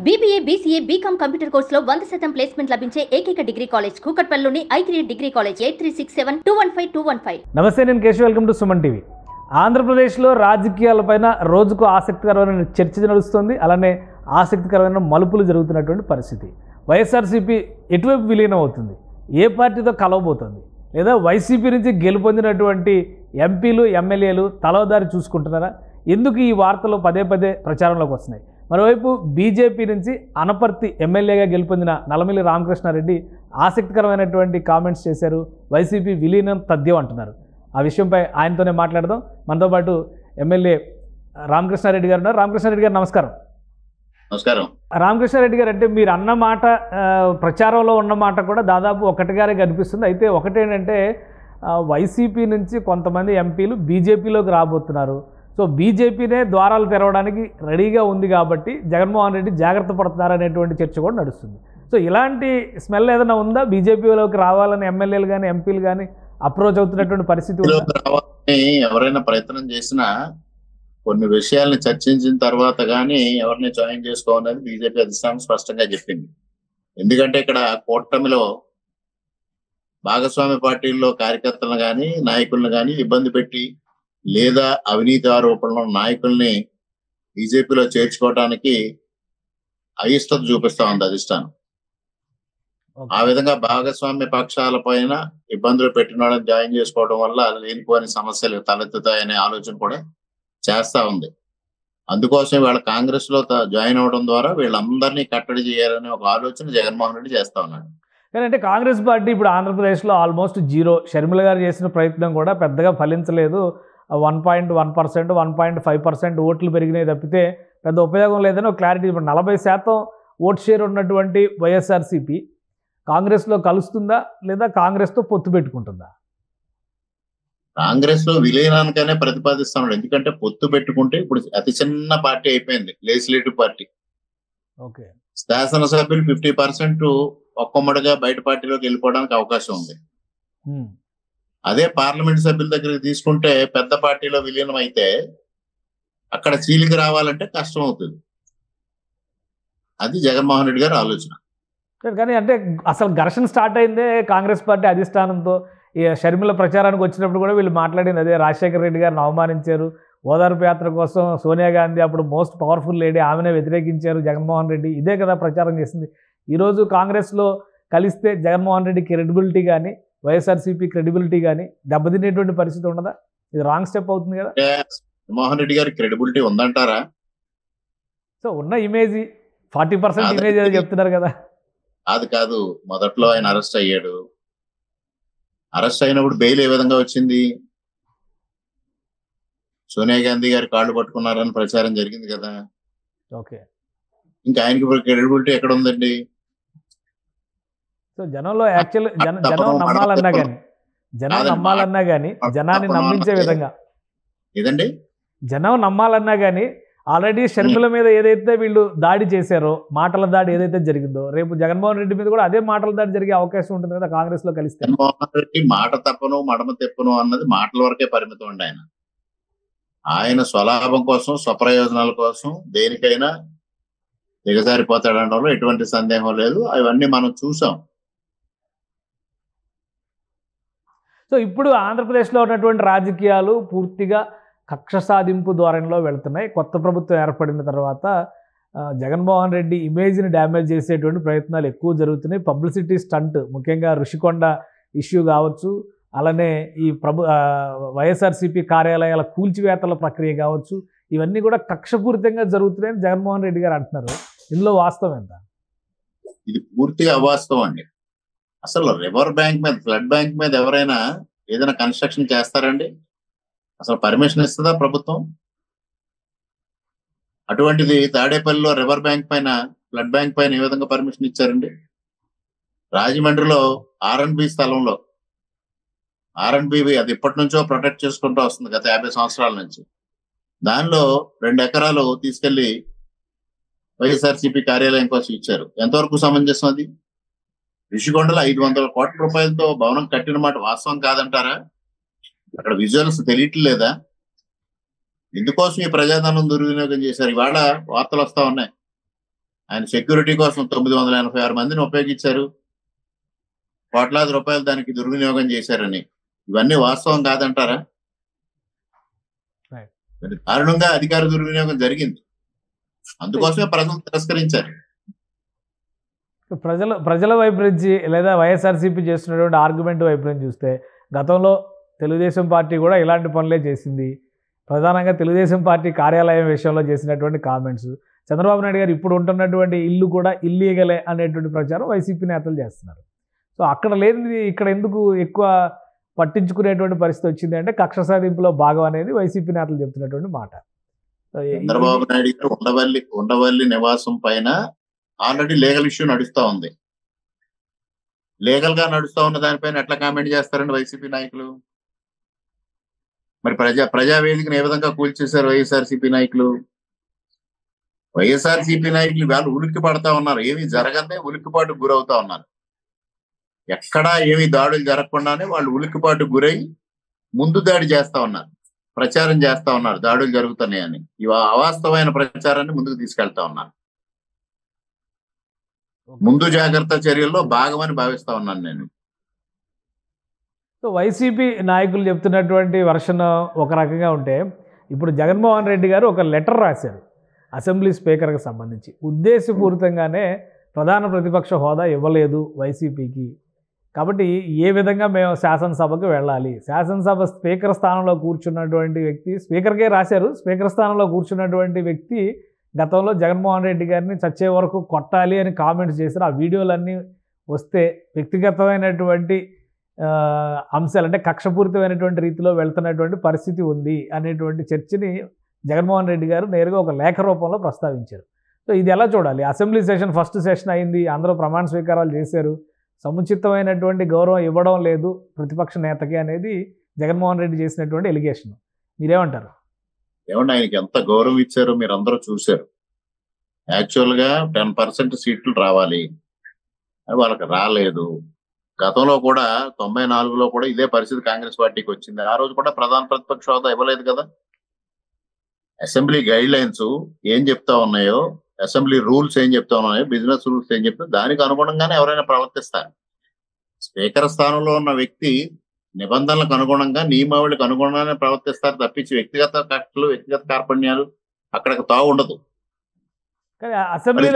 BBA, BCA, BCom computer కోర్సులో 100% placement లభించే ఏకైక డిగ్రీ కాలేజ్ కూకట్పల్లిలోని I3 డిగ్రీ కాలేజ్ 8367215215. నమస్తే, నేను Keshav. Welcome to Suman TV. ఆంధ్రప్రదేశ్లో రాజకీయాలపైన రోజుకు ఆసక్తికరమైన చర్చ నడుస్తుంది. అలానే ఆసక్తికరమైన మలుపులు జరుగుతున్నటువంటి పరిస్థితి. వైఎస్ఆర్సీపీ ఎటువైపు విలీనం అవుతుంది, ఏ పార్టీతో కలవబోతుంది, లేదా వైసీపీ నుంచి గెలుపొందినటువంటి ఎంపీలు ఎమ్మెల్యేలు తలవదారి చూసుకుంటున్నారా? ఎందుకు ఈ వార్తలు పదే పదే ప్రచారంలోకి వస్తున్నాయి? మరోవైపు బీజేపీ నుంచి అనపర్తి ఎమ్మెల్యేగా గెలుపొందిన నల్లమిల్లి రామకృష్ణారెడ్డి ఆసక్తికరమైనటువంటి కామెంట్స్ చేశారు. వైసీపీ విలీనం తథ్యం అంటున్నారు. ఆ విషయంపై ఆయనతోనే మాట్లాడదాం. మనతో పాటు ఎమ్మెల్యే రామకృష్ణారెడ్డి గారు ఉన్నారు. రామకృష్ణారెడ్డి గారు నమస్కారం. నమస్కారం. రామకృష్ణారెడ్డి గారు, అంటే మీరు అన్న మాట ప్రచారంలో ఉన్న మాట కూడా దాదాపు ఒకటిగానే కనిపిస్తుంది. అయితే ఒకటేంటంటే వైసీపీ నుంచి కొంతమంది ఎంపీలు బీజేపీలోకి రాబోతున్నారు. సో బీజేపీనే ద్వారాలు తెరవడానికి రెడీగా ఉంది కాబట్టి జగన్మోహన్ రెడ్డి జాగ్రత్త పడుతున్నారు అనేటువంటి చర్చ కూడా నడుస్తుంది. సో ఇలాంటి స్మెల్ ఏదైనా ఉందా? బీజేపీలోకి రావాలని ఎమ్మెల్యేలు కానీ ఎంపీలు కానీ అప్రోచ్ అవుతున్నటువంటి పరిస్థితి రావాలని ఎవరైనా ప్రయత్నం చేసినా కొన్ని విషయాలను చర్చించిన తర్వాత కానీ ఎవరిని జాయిన్ చేసుకోవాలనేది బీజేపీ అధిష్టానం స్పష్టంగా చెప్పింది. ఎందుకంటే ఇక్కడ కూటమిలో భాగస్వామ్య పార్టీల్లో కార్యకర్తలను కానీ నాయకులను కానీ ఇబ్బంది పెట్టి లేదా అవినీతి ఆరోపణలు నాయకుల్ని బీజేపీలో చేర్చుకోవడానికి అయిష్టత చూపిస్తా ఉంది అధిష్టానం. ఆ విధంగా భాగస్వామ్య పక్షాల పైన ఇబ్బందులు పెట్టిన వాళ్ళని జాయిన్ చేసుకోవడం వల్ల లేనిపోని సమస్యలు తలెత్తుతాయనే ఆలోచన కూడా చేస్తా ఉంది. అందుకోసం వీళ్ళ కాంగ్రెస్ లో జాయిన్ అవడం ద్వారా వీళ్ళందరినీ కట్టడి చేయాలనే ఒక ఆలోచన జగన్మోహన్ రెడ్డి చేస్తా ఉన్నాడు. కానీ అంటే కాంగ్రెస్ పార్టీ ఇప్పుడు ఆంధ్రప్రదేశ్లో ఆల్మోస్ట్ జీరో. షర్మిల గారు చేసిన ప్రయత్నం కూడా పెద్దగా ఫలించలేదు. 1.1%, 1.5% ఓట్లు పెరిగినాయి తప్పితే పెద్ద ఉపయోగం లేదని ఒక క్లారిటీ. ఇప్పుడు 40% ఓట్ షేర్ ఉన్నటువంటి వైఎస్ఆర్సీపీ కాంగ్రెస్లో కలుస్తుందా లేదా కాంగ్రెస్తో పొత్తు పెట్టుకుంటుందా? కాంగ్రెస్ లో విలీనానికనే ప్రతిపాదిస్తున్నాడు. ఎందుకంటే పొత్తు పెట్టుకుంటే ఇప్పుడు అతి చిన్న పార్టీ అయిపోయింది, లెజిస్లేటివ్ పార్టీ. ఓకే, శాసనసభ్యులు 50% ఒక్కమ్మడిగా బయట పార్టీలోకి వెళ్ళిపోవడానికి అవకాశం ఉంది. అదే పార్లమెంట్ సభ్యుల దగ్గరికి తీసుకుంటే పెద్ద పార్టీలో విలీనం అయితే అక్కడ చీలికి రావాలంటే కష్టం అవుతుంది. అది జగన్మోహన్ రెడ్డి గారి ఆలోచన. కానీ అంటే అసలు ఘర్షణ స్టార్ట్ అయిందే కాంగ్రెస్ పార్టీ అధిష్టానంతో. ఈ షర్మిల ప్రచారానికి వచ్చినప్పుడు కూడా వీళ్ళు మాట్లాడింది అదే. రాజశేఖర రెడ్డి గారిని అవమానించారు. ఓదార్పు యాత్ర కోసం సోనియా గాంధీ అప్పుడు మోస్ట్ పవర్ఫుల్ లేడీ, ఆమెనే వ్యతిరేకించారు జగన్మోహన్ రెడ్డి. ఇదే కదా ప్రచారం చేసింది. ఈరోజు కాంగ్రెస్లో కలిస్తే జగన్మోహన్ రెడ్డి క్రెడిబిలిటీ కానీ వైఎస్ఆర్సీపీ క్రెడిబిలిటీ కానీ దెబ్బతినేటువంటి పరిస్థితి ఉండదా? ఇది రాంగ్ స్టెప్ అవుతుంది కదా. జగన్మోహన్ రెడ్డి గారి క్రెడిబిలిటీ ఉందంటారా? సో ఉన్న ఇమేజ్ 40% ఇమేజ్ ఏదో చెప్తున్నారు కదా. అది కాదు. మొదట్లో ఆయన అరెస్ట్ అయ్యాడు. అరెస్ట్ అయినప్పుడు బెయిల్ ఏ విధంగా వచ్చింది? సోనియా గాంధీ గారి కాళ్ళు పట్టుకున్నారని ప్రచారం జరిగింది కదా. ఓకే, ఇంకా ఆయనకి క్రెడిబిలిటీ ఎక్కడ ఉందండి? సో జనంలో యాక్చువల్ జనం నమ్మాలన్నా కానీ జనాన్ని నమ్మించే విధంగా ఏదండి, జనం నమ్మాలన్నా కానీ ఆల్రెడీ షర్మిల మీద ఏదైతే వీళ్ళు దాడి చేశారో, మాటల దాడి ఏదైతే జరిగిందో, రేపు జగన్మోహన్ రెడ్డి మీద కూడా అదే మాటల దాడి జరిగే అవకాశం ఉంటుంది కదా కాంగ్రెస్ లో కలిస్తే. జగన్మోహన్ రెడ్డి మాట తప్పను మడమ తెప్పను అన్నది మాటల వరకే పరిమితం అండి. ఆయన స్వలాభం కోసం స్వప్రయోజనాల కోసం దేనికైనా దిగజారిపోతాడనడంలో ఎటువంటి సందేహం లేదు. అవన్నీ మనం చూసాం. సో ఇప్పుడు ఆంధ్రప్రదేశ్లో ఉన్నటువంటి రాజకీయాలు పూర్తిగా కక్ష సాధింపు ధోరణిలో వెళ్తున్నాయి. కొత్త ప్రభుత్వం ఏర్పడిన తర్వాత జగన్మోహన్ రెడ్డి ఇమేజ్ని డ్యామేజ్ చేసేటువంటి ప్రయత్నాలు ఎక్కువ జరుగుతున్నాయి. పబ్లిసిటీ స్టంట్, ముఖ్యంగా ఋషికొండ ఇష్యూ కావచ్చు, అలానే ఈ వైఎస్ఆర్సీపీ కార్యాలయాల కూల్చివేతల ప్రక్రియ కావచ్చు, ఇవన్నీ కూడా కక్షపూరితంగా జరుగుతున్నాయని జగన్మోహన్ రెడ్డి గారు అంటున్నారు. ఇందులో వాస్తవం ఎంత? ఇది పూర్తిగా అవాస్తవం అండి. అసలు రివర్ బ్యాంక్ మీద, ఫ్లడ్ బ్యాంక్ మీద ఎవరైనా ఏదైనా కన్స్ట్రక్షన్ చేస్తారండి? అసలు పర్మిషన్ ఇస్తుందా ప్రభుత్వం? అటువంటిది తాడేపల్లిలో రివర్ బ్యాంక్ పైన, ఫ్లడ్ బ్యాంక్ పైన ఏ విధంగా పర్మిషన్ ఇచ్చారండి? రాజమండ్రిలో R&B స్థలంలో, R&B అది ఇప్పటి నుంచో ప్రొటెక్ట్ చేసుకుంటూ వస్తుంది గత 50 సంవత్సరాల నుంచి. దానిలో 2 ఎకరాలు తీసుకెళ్లి వైఎస్ఆర్సీపీ కార్యాలయం కోసం ఇచ్చారు. ఎంతవరకు సమంజసం అది? రిషికొండలో 500 కోట్ల రూపాయలతో భవనం కట్టిన మాట వాస్తవం కాదంటారా? అక్కడ విజువల్స్ తెలియట్లేదా? ఇందుకోసం ఈ ప్రజాధనం దుర్వినియోగం చేశారు. ఇవాళ వార్తలు వస్తా ఉన్నాయి, ఆయన సెక్యూరిటీ కోసం 986 మందిని ఉపయోగించారు, కోట్లాది రూపాయలు దానికి దుర్వినియోగం చేశారని. ఇవన్నీ వాస్తవం కాదంటారా? మరి దారుణంగా అధికార దుర్వినియోగం జరిగింది, అందుకోసమే ప్రజలు తిరస్కరించారు. ప్రజల వైపు నుంచి లేదా వైఎస్ఆర్సీపీ చేస్తున్నటువంటి ఆర్గ్యుమెంట్ వైపు నుంచి చూస్తే గతంలో తెలుగుదేశం పార్టీ కూడా ఇలాంటి పనులే చేసింది. ప్రధానంగా తెలుగుదేశం పార్టీ కార్యాలయం విషయంలో చేసినటువంటి కామెంట్స్, చంద్రబాబు నాయుడు గారు ఇప్పుడు ఉంటున్నటువంటి ఇల్లు కూడా ఇల్లీగలే అనేటువంటి ప్రచారం వైసీపీ నేతలు చేస్తున్నారు. సో అక్కడ లేనిది ఇక్కడ ఎందుకు ఎక్కువ పట్టించుకునేటువంటి పరిస్థితి వచ్చింది అంటే కక్ష సాధింపులో భాగం అనేది వైసీపీ నేతలు చెప్తున్నటువంటి మాట. చంద్రబాబు నాయుడు గారు ఉండవల్లి నివాసం పైన ఆల్రెడీ లీగల్ ఇష్యూ నడుస్తా ఉంది. లీగల్ గా నడుస్తా ఉన్న దానిపైన ఎట్లా కామెంట్ చేస్తారండి వైసీపీ నాయకులు? మరి ప్రజావేదికను ఏ విధంగా కూల్చేశారు వైఎస్ఆర్సీపీ నాయకులు? వైఎస్ఆర్సీపీ నాయకులు వాళ్ళు ఉలిక్కి పడతా ఉన్నారు, ఏమీ జరగదే ఉలిక్కిపాటుకు గురవుతా ఉన్నారు. ఎక్కడా ఏమీ దాడులు జరగకుండానే వాళ్ళు ఉలిక్కిపాటుకు గురై ముందు దాడి చేస్తా ఉన్నారు, ప్రచారం చేస్తా ఉన్నారు దాడులు జరుగుతున్నాయని. ఇవి అవాస్తవమైన ప్రచారాన్ని ముందుకు తీసుకెళ్తా ఉన్నారు. ముందు జాగ్రత్త చర్యల్లో భాగమని భావిస్తా ఉన్నాను నేను. సో వైసీపీ నాయకులు చెప్తున్నటువంటి వర్షన్ ఒక రకంగా ఉంటే, ఇప్పుడు జగన్మోహన్ రెడ్డి గారు ఒక లెటర్ రాశారు అసెంబ్లీ స్పీకర్కి సంబంధించి. ఉద్దేశపూరితంగానే ప్రధాన ప్రతిపక్ష హోదా ఇవ్వలేదు వైసీపీకి, కాబట్టి ఏ విధంగా మేము శాసనసభకు వెళ్ళాలి, శాసనసభ స్పీకర్ స్థానంలో కూర్చున్నటువంటి వ్యక్తి, స్పీకర్కే రాశారు, స్పీకర్ స్థానంలో కూర్చున్నటువంటి వ్యక్తి గతంలో జగన్మోహన్ రెడ్డి గారిని చచ్చే వరకు కొట్టాలి అని కామెంట్స్ చేశారు. ఆ వీడియోలన్నీ వస్తే వ్యక్తిగతమైనటువంటి అంశాలు అంటే కక్షపూరితమైనటువంటి రీతిలో వెళ్తున్నటువంటి పరిస్థితి ఉంది అనేటువంటి చర్చని జగన్మోహన్ రెడ్డి గారు నేరుగా ఒక లేఖ రూపంలో ప్రస్తావించారు. సో ఇది ఎలా చూడాలి? అసెంబ్లీ సెషన్ ఫస్ట్ సెషన్ అయింది, అందరూ ప్రమాణ స్వీకారాలు చేశారు, సముచితమైనటువంటి గౌరవం ఇవ్వడం లేదు ప్రతిపక్ష నేతకి అనేది జగన్మోహన్ రెడ్డి చేసినటువంటి ఎలిగేషన్. మీరేమంటారు? ఏమన్నా ఆయనకి ఎంత గౌరవం ఇచ్చారో మీరు అందరూ చూశారు. యాక్చువల్ గా 10% సీట్లు రావాలి, వాళ్ళకి రాలేదు. గతంలో కూడా 94లో కూడా ఇదే పరిస్థితి కాంగ్రెస్ పార్టీకి వచ్చింది. ఆ రోజు కూడా ప్రధాన ప్రతిపక్ష హోదా ఇవ్వలేదు కదా. అసెంబ్లీ గైడ్ లైన్స్ ఏం చెప్తా ఉన్నాయో, అసెంబ్లీ రూల్స్ ఏం చెప్తా ఉన్నాయో, బిజినెస్ రూల్స్ ఏం చెప్తా, దానికి అనుగుణంగానే ఎవరైనా ప్రవర్తిస్తారు. స్పీకర్ స్థానంలో ఉన్న వ్యక్తి నిబంధనలకు అనుగుణంగా, నియమావళికి అనుగుణంగానే ప్రవర్తిస్తారు తప్పించి వ్యక్తిగత కక్షలు, వ్యక్తిగత కార్పణ్యాలు అక్కడికి తావు ఉండదు. కానీ అసెంబ్లీ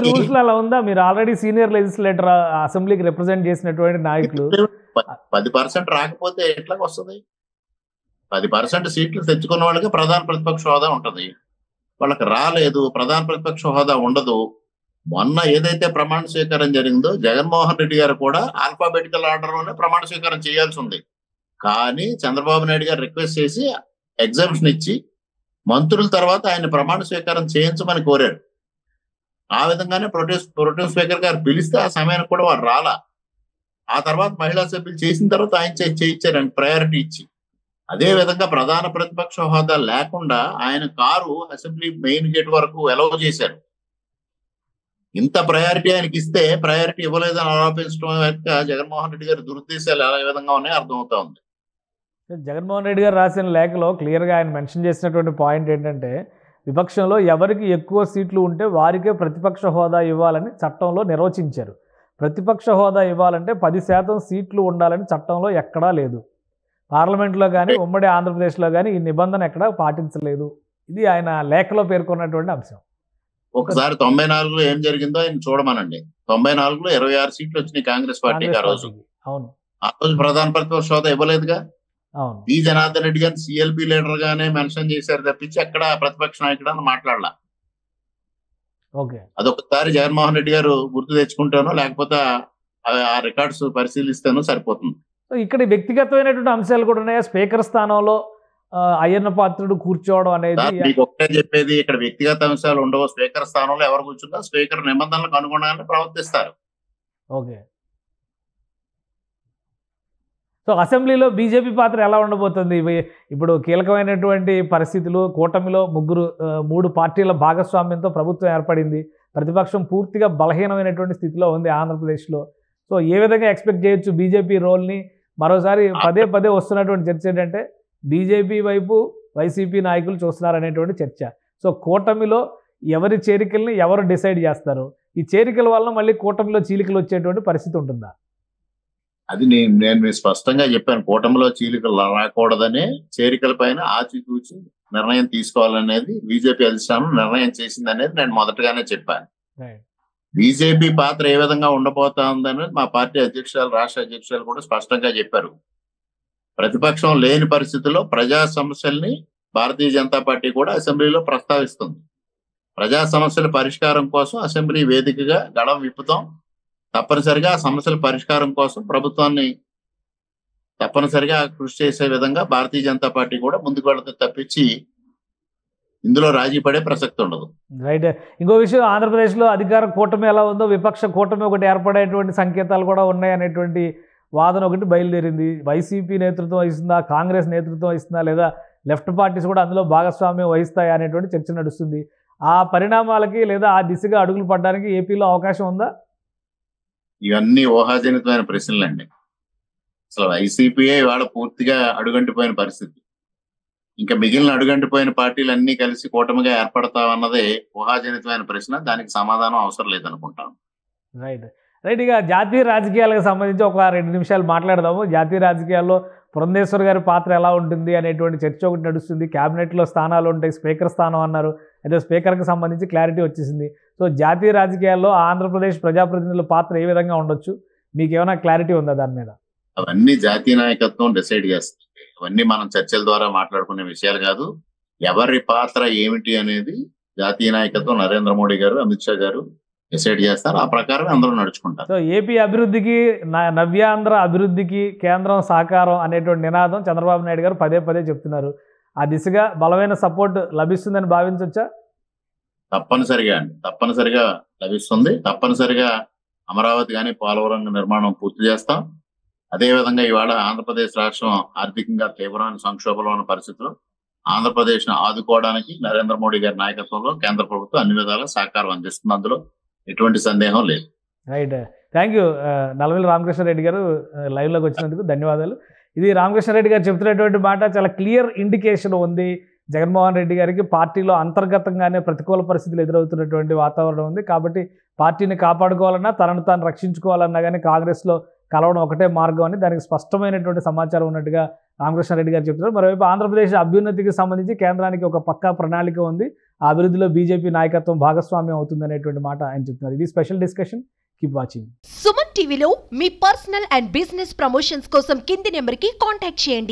రూల్స్ అలా ఉందా? మీరు ఆల్రెడీ సీనియర్ లెజిస్లేటర్, అసెంబ్లీకి రిప్రజెంట్ చేసినటువంటి నాయకులు 10% రాకపోతే ఎట్లాగ వస్తుంది? 10% సీట్లు తెచ్చుకున్న వాళ్ళకి ప్రధాన ప్రతిపక్ష హోదా ఉంటది, వాళ్ళకి రాలేదు, ప్రధాన ప్రతిపక్ష హోదా ఉండదు. మొన్న ఏదైతే ప్రమాణ స్వీకారం జరిగిందో జగన్మోహన్ రెడ్డి గారు కూడా ఆల్ఫాబెటికల్ ఆర్డర్ లోనే ప్రమాణ స్వీకారం చేయాల్సి ఉంది. కానీ చంద్రబాబు నాయుడు గారు రిక్వెస్ట్ చేసి ఎగ్జామ్షన్ ఇచ్చి మంత్రుల తర్వాత ఆయన ప్రమాణ స్వీకారం చేయించమని కోరారు. ఆ విధంగానే ప్రొటెం స్పీకర్ గారు పిలిస్తే ఆ సమయానికి కూడా వారు రాలా. ఆ తర్వాత మహిళా సభ్యులు చేసిన తర్వాత ఆయన చేయించారు ప్రయారిటీ ఇచ్చి. అదే విధంగా ప్రధాన ప్రతిపక్ష హోదా లేకుండా ఆయన కారు అసెంబ్లీ మెయిన్ గేట్ వరకు అలౌ చేశారు. ఇంత ప్రయారిటీ ఆయనకి ఇస్తే ప్రయారిటీ ఇవ్వలేదని ఆరోపించడం యొక్క జగన్మోహన్ రెడ్డి గారి దురుద్దేశాలు ఏ విధంగా ఉన్నాయో అర్థమవుతా ఉంది. జగన్మోహన్ రెడ్డి గారు రాసిన లేఖలో క్లియర్గా ఆయన మెన్షన్ చేసినటువంటి పాయింట్ ఏంటంటే, విపక్షంలో ఎవరికి ఎక్కువ సీట్లు ఉంటే వారికే ప్రతిపక్ష హోదా ఇవ్వాలని చట్టంలో నిర్వచించారు. ప్రతిపక్ష హోదా ఇవ్వాలంటే 10% సీట్లు ఉండాలని చట్టంలో ఎక్కడా లేదు. పార్లమెంట్లో కానీ ఉమ్మడి ఆంధ్రప్రదేశ్లో కానీ ఈ నిబంధన ఎక్కడా పాటించలేదు. ఇది ఆయన లేఖలో పేర్కొన్నటువంటి అంశం. ఒకసారి 94లో ఏం జరిగిందో ఆయన చూడమనండి. 94లో 26 సీట్లు వచ్చినాయి కాంగ్రెస్ పార్టీకి. ఆ రోజు ప్రధాన ప్రతిపక్ష హోదా ఇవ్వలేదుగా. పి జనార్దన్ రెడ్డి గారిని సిఎల్పి లీడర్ గానే మెన్షన్ చేశారు తప్పించి అక్కడ ప్రతిపక్ష నాయకుడు అని మాట్లాడలా. అదొకసారి జగన్మోహన్ రెడ్డి గారు గుర్తు తెచ్చుకుంటానో లేకపోతే ఆ రికార్డ్స్ పరిశీలిస్తానో సరిపోతుంది. ఇక్కడ వ్యక్తిగతమైనటువంటి అంశాలు కూడా ఉన్నాయా? స్పీకర్ స్థానంలో అయ్యన్న పాత్రుడు కూర్చోవడం అనేది మీకు ఒకటే చెప్పేది, ఇక్కడ వ్యక్తిగత అంశాలు ఉండవు. స్పీకర్ స్థానంలో ఎవరు కూర్చున్నా స్పీకర్ నిబంధనలకు అనుగుణంగానే ప్రవర్తిస్తారు. ఓకే. సో అసెంబ్లీలో బీజేపీ పాత్ర ఎలా ఉండబోతుంది? ఇప్పుడు కీలకమైనటువంటి పరిస్థితులు, కూటమిలో 3 పార్టీల భాగస్వామ్యంతో ప్రభుత్వం ఏర్పడింది. ప్రతిపక్షం పూర్తిగా బలహీనమైనటువంటి స్థితిలో ఉంది ఆంధ్రప్రదేశ్లో. సో ఏ విధంగా ఎక్స్పెక్ట్ చేయొచ్చు బీజేపీ రోల్ని? మరోసారి పదే వస్తున్నటువంటి చర్చ ఏంటంటే బీజేపీ వైపు వైసీపీ నాయకులు చూస్తున్నారనేటువంటి చర్చ. సో కూటమిలో ఎవరి చేరికల్ని ఎవరు డిసైడ్ చేస్తారు? ఈ చేరికల వల్ల మళ్ళీ కూటమిలో చీలికలు వచ్చేటువంటి పరిస్థితి ఉంటుందా? అది నేను స్పష్టంగా చెప్పాను. కూటమిలో చీలికలు రాకూడదనే చేరికల పైన ఆచితూచి నిర్ణయం తీసుకోవాలనేది బీజేపీ అధిష్టానం నిర్ణయం చేసింది అనేది నేను మొదటగానే చెప్పాను. బీజేపీ పాత్ర ఏ విధంగా ఉండబోతా ఉందనేది మా పార్టీ అధ్యక్షురాలు, రాష్ట్ర అధ్యక్షురాలు కూడా స్పష్టంగా చెప్పారు. ప్రతిపక్షం లేని పరిస్థితుల్లో ప్రజా సమస్యల్ని భారతీయ జనతా పార్టీ కూడా అసెంబ్లీలో ప్రస్తావిస్తుంది. ప్రజా సమస్యల పరిష్కారం కోసం అసెంబ్లీ వేదికగా గళం విప్పుతాం. తప్పనిసరిగా ఆ సమస్యల పరిష్కారం కోసం ప్రభుత్వాన్ని తప్పనిసరిగా కృషి చేసే విధంగా భారతీయ జనతా పార్టీ కూడా ముందుకు వెళుతుంది తప్పించి ఇందులో రాజీ పడే ప్రసక్తి ఉండదు. రైట్. ఇంకో విషయం, ఆంధ్రప్రదేశ్లో అధికార కూటమి ఎలా ఉందో విపక్ష కూటమి ఒకటి ఏర్పడేటువంటి సంకేతాలు కూడా ఉన్నాయనేటువంటి వాదన ఒకటి బయలుదేరింది. వైసీపీ నేతృత్వం వహిస్తుందా, కాంగ్రెస్ నేతృత్వం వహిస్తుందా, లేదా లెఫ్ట్ పార్టీస్ కూడా అందులో భాగస్వామ్యం వహిస్తాయా అనేటువంటి చర్చ నడుస్తుంది. ఆ పరిణామాలకి లేదా ఆ దిశగా అడుగులు పడడానికి ఏపీలో అవకాశం ఉందా? ఇవన్నీ ఊహాజనితమైన ప్రశ్నలండి. అసలు వైసీపీయే ఇవాళ పూర్తిగా అడుగంటిపోయిన పరిస్థితి. ఇంకా మిగిలిన అడుగంటిపోయిన పార్టీలు అన్ని కలిసి కూటమిగా ఏర్పడతామన్నదే ఊహాజనితమైన ప్రశ్న. దానికి సమాధానం అవసరం లేదనుకుంటాను. రైట్. రైట్. ఇక జాతీయ రాజకీయాలకు సంబంధించి ఒక 2 నిమిషాలు మాట్లాడదాము. జాతీయ రాజకీయాల్లో పురంధేశ్వర్ గారి పాత్ర ఎలా ఉంటుంది అనేటువంటి చర్చ ఒకటి నడుస్తుంది. క్యాబినెట్లో స్థానాలు ఉంటాయి, స్పీకర్ స్థానం అన్నారు. అయితే స్పీకర్కి సంబంధించి క్లారిటీ వచ్చేసింది. సో జాతీయ రాజకీయాల్లో ఆంధ్రప్రదేశ్ ప్రజాప్రతినిధుల పాత్ర ఏ విధంగా ఉండొచ్చు, మీకు ఏమైనా క్లారిటీ ఉందా దాని మీద? అవన్నీ జాతీయ నాయకత్వం డిసైడ్ చేస్తుంది. అవన్నీ మనం చర్చల ద్వారా మాట్లాడుకునే విషయాలు కాదు. ఎవరి పాత్ర ఏమిటి అనేది జాతీయ నాయకత్వం నరేంద్ర మోడీ గారు, అమిత్ షా గారు డిసైడ్ చేస్తారు. ఆ ప్రకారం అందరూ నడుచుకుంటారు. సో ఏపీ అభివృద్ధికి, నవ్యాంధ్ర అభివృద్ధికి కేంద్రం సహకారం అనేటువంటి నినాదం చంద్రబాబు నాయుడు గారు పదే పదే చెప్తున్నారు. ఆ దిశగా బలమైన సపోర్ట్ లభిస్తుందని భావించవచ్చా? తప్పనిసరిగా లభిస్తుంది. తప్పనిసరిగా అమరావతి కానీ పోలవరం నిర్మాణం పూర్తి చేస్తాం. అదేవిధంగా ఇవాళ ఆంధ్రప్రదేశ్ రాష్ట్రం ఆర్థికంగా తీవ్రమైన సంక్షోభంలో ఉన్న పరిస్థితుల్లో ఆంధ్రప్రదేశ్ను ఆదుకోవడానికి నరేంద్ర మోడీ గారి నాయకత్వంలో కేంద్ర ప్రభుత్వం అన్ని విధాల సహకారం అందిస్తుంది. అందులో ఎటువంటి సందేహం లేదు. Right. Thank you. Nallamilli Ramakrishna Reddy గారు లైవ్లోకి వచ్చినందుకు ధన్యవాదాలు. ఇది రామకృష్ణారెడ్డి గారు చెప్తున్నటువంటి మాట చాలా క్లియర్ ఇండికేషన్ ఉంది. జగన్మోహన్ రెడ్డి గారికి పార్టీలో అంతర్గతంగానే ప్రతికూల పరిస్థితులు ఎదురవుతున్నటువంటి వాతావరణం ఉంది. కాబట్టి పార్టీని కాపాడుకోవాలన్నా, తనను తాను రక్షించుకోవాలన్నా కానీ కాంగ్రెస్లో కలవడం ఒకటే మార్గం అని దానికి స్పష్టమైనటువంటి సమాచారం ఉన్నట్టుగా రామకృష్ణారెడ్డి గారు చెప్తున్నారు. మరోవైపు ఆంధ్రప్రదేశ్ అభ్యున్నతికి సంబంధించి కేంద్రానికి ఒక పక్కా ప్రణాళిక ఉంది. ఆ అభివృద్ధిలో బీజేపీ నాయకత్వం భాగస్వామ్యం అవుతుందనేటువంటి మాట ఆయన చెప్తున్నారు. ఇది special discussion. Keep watching. Suman టీవీలో మీ పర్సనల్ అండ్ బిజినెస్ ప్రమోషన్స్ కోసం కింది నెంబర్కి కాంటాక్ట్ చేయండి.